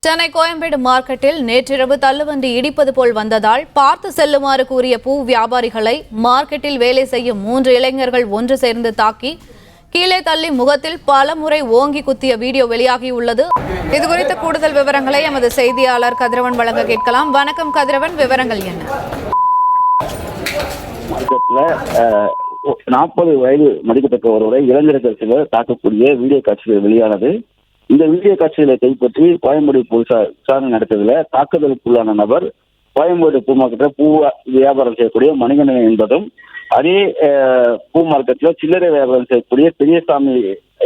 சென்னை கோயம்பேடு மார்க்கெட்டில் நேற்றிரவு தள்ளுவண்டி இடிப்பது போல் வந்ததால் பார்த்து செல்லுமாறு கூறிய பூ வியாபாரிகளை மார்க்கெட்டில் வேலை செய்யும் 3 இளைஞர்கள் ஒன்று சேர்ந்து தாக்கி கீழே தள்ளி முகத்தில் பல முறை ஓங்கி குத்திய வீடியோ வெளியாகியுள்ளது. இதுகுறித்த கூடுதல் விவரங்களை எமது செய்தியாளர் கதிரவன் வழங்க கேட்கலாம். வணக்கம் கதிரவன், விவரங்கள் என்ன? 40 வயது மதிக்கத்தக்க ஒருவரை இளைஞர்கள் சிலர் தாக்கக்கூடிய வீடியோ காட்சிகள் வெளியானது. இந்த வீடியோ காட்சிகளை கைப்பற்றி கோயம்பேடு போலீசார் விசாரணை நடத்தியதில் தாக்குதலுக்குள்ளான நபர் கோயம்பேடு பூ மார்க்கெட்டில் பூ வியாபாரம் செய்யக்கூடிய மணிகண்டன் என்பதும், அதே பூ மார்க்கெட்டில் சில்லறை வியாபாரம் செய்யக்கூடிய பெரியசாமி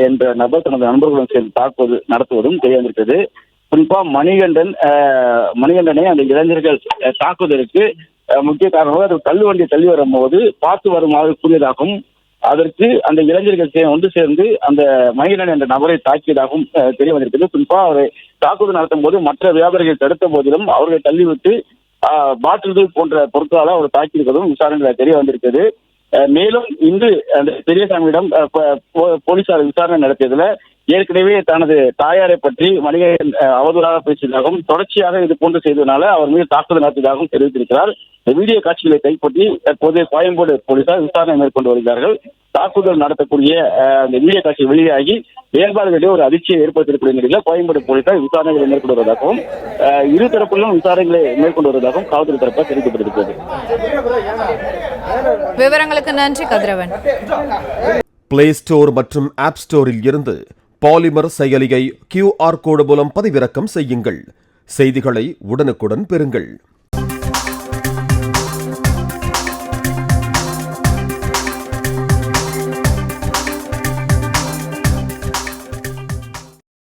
என்ற நபர் தனது நண்பர்களுடன் சேர்ந்து தாக்குவது நடத்துவதும் தெரிய வந்திருக்கிறது. குறிப்பா மணிகண்டனை அந்த இளைஞர்கள் தாக்குவதற்கு முக்கிய காரணமாக அது தள்ளுவண்டி தள்ளி வரும்போது பார்த்து வருமாறு கூறியதாகவும், அதற்கு அந்த இளைஞர்கள் ஒன்று சேர்ந்து அந்த மணிகண்டன் என்ற நபரை தாக்கியதாகவும் தெரிய வந்திருக்கிறது. குறிப்பா அவரை தாக்குதல் நடத்தும் போது மற்ற வியாபாரிகள் தடுத்த போதிலும் அவர்களை தள்ளிவிட்டு பாட்டில்கள் போன்ற பொருட்களால் அவர் தாக்கியிருப்பதும் விசாரணையில் தெரிய வந்திருக்கிறது. மேலும் இன்று அந்த பெரியசாமியிடம் போலீசார் விசாரணை நடத்தியதுல ஏற்கனவே தனது தாயாரை பற்றி மணிகண்டன் அவதூறாக பேசியதாகவும், தொடர்ச்சியாக இது போன்று செய்ததனால அவர் மீது தாக்குதல் நடத்தியதாகவும் தெரிவித்திருக்கிறார். வீடியோ காட்சிகளை கைப்பற்றி தற்போது கோயம்பேடு போலீசார் விசாரணை மேற்கொண்டு வருகிறார்கள். தாக்குதல் நடத்தக்கூடிய அந்த வீடியோ காட்சி வெளியாகி வியாபாரிகளிடையே ஒரு அதிர்ச்சியை ஏற்படுத்தியிருக்கூடிய நிலையில் கோயம்பேடு போலீசார் விசாரணைகளை மேற்கொண்டு வருவதாகவும், இரு தரப்பிலும் விசாரணைகளை மேற்கொண்டு வருவதாகவும் காவல்துறை தரப்பால் தெரிவிக்கப்பட்டிருக்கிறது. விவரங்களுக்கு நன்றி கதிரவன். பிளே ஸ்டோர் மற்றும் ஆப் ஸ்டோரில் இருந்து பாலிமர் செயலியை QR கோடு மூலம் பதிவிறக்கம் செய்யுங்கள். செய்திகளை உடனுக்குடன் பெறுங்கள்.